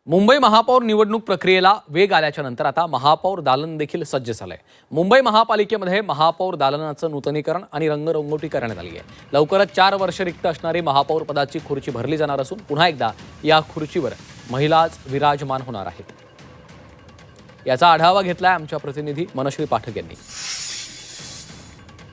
मुंबई महापौर निवडणूक प्रक्रियेला वेग आल्याच्या नंतर आता महापौर दालन देखील सज्ज झालंय। मुंबई महापालिकेमध्ये महापौर दालनाचं नूतनीकरण आणि रंगरंगोटी करण्यात आली आहे। लवकरच 4 वर्ष रिक्त असणारी महापौर पदाची खुर्ची भरली जाणार असून पुन्हा एकदा या खुर्चीवर महिलाच विराजमान होणार आहेत। याचा आढावा घेतलाय आमच्या प्रतिनिधी मनश्री पाठक यांनी।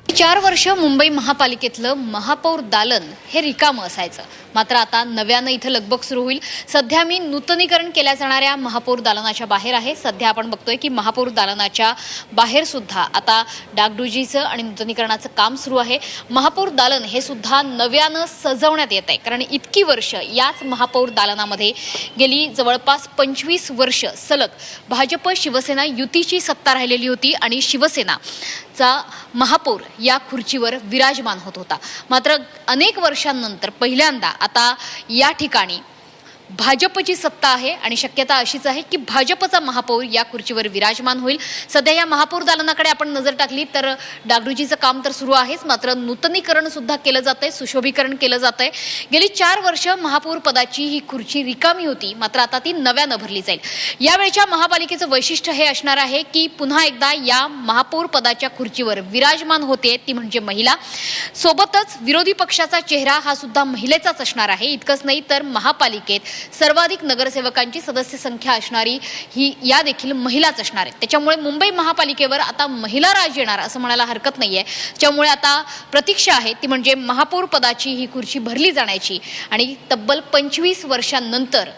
4 वर्ष मुंबई महापालिकेतलं महापौर दालन हे रिकामं असायचं, मात्र आता नव्यानं इथं लगबग सुरू होईल। सध्या मी नूतनीकरण केल्या जाणाऱ्या महापौर दालनाच्या बाहेर आहे। सध्या आपण बघतोय की महापौर दालनाच्या बाहेर सुद्धा आता डागडुजीचं आणि नूतनीकरणाचं काम सुरू आहे। महापौर दालन हे सुद्धा नव्यानं सजवण्यात येत आहे, कारण इतकी वर्ष याच महापौर दालनामध्ये गेली जवळपास 25 वर्ष सलग भाजप शिवसेना युतीची सत्ता राहिलेली होती आणि शिवसेनाचा महापौर या खुर्चीवर विराजमान होत होता। मात्र अनेक वर्षांनंतर पहिल्यांदा आता या ठिकाणी भाजपची सत्ता आहे आणि शक्यता अशीच आहे की भाजपचा महापौर या खुर्चीवर विराजमान होईल। सध्या या महापौर दालनाकडे आपण नजर टाकली तर डागडुजीचं काम तर सुरू आहेच, मात्र नूतनीकरण सुद्धा केलं जातंय, सुशोभीकरण केलं जातंय। गेली 4 वर्ष महापौर पदाची ही खुर्ची रिकामी होती, मात्र आता ती नव्यानं भरली जाईल। यावेळच्या महापालिकेचं वैशिष्ट्य हे असणार आहे की पुन्हा एकदा या महापौर पदाच्या खुर्चीवर विराजमान होते ती म्हणजे महिला। सोबतच विरोधी पक्षाचा चेहरा हा सुद्धा महिलेचाच असणार आहे। इतकंच नाही तर महापालिकेत सर्वाधिक नगरसेवकांची सदस्य संख्या असणारी ही या देखील महिलाच असणार आहेत। त्याच्यामुळे मुंबई महापालिकेवर आता महिला राज येणार असं म्हणायला हरकत नाहीये। त्यामुळे आता प्रतीक्षा आहे ती म्हणजे महापौर पदाची ही खुर्ची भरली जाण्याची आणि तब्बल 25 वर्षांनंतर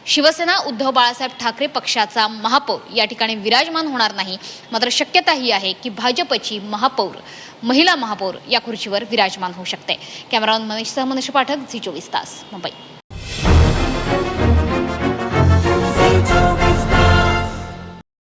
शिवसेना उद्धव बाळासाहेब ठाकरे पक्षाचा महापौर या ठिकाणी विराजमान होणार नाही। मात्र शक्यता ही आहे की भाजपची महापौर महिला महापौर या खुर्चीवर विराजमान होऊ शकते। कॅमेरामन मनीष पाठक, झी 24 तास, मुंबई।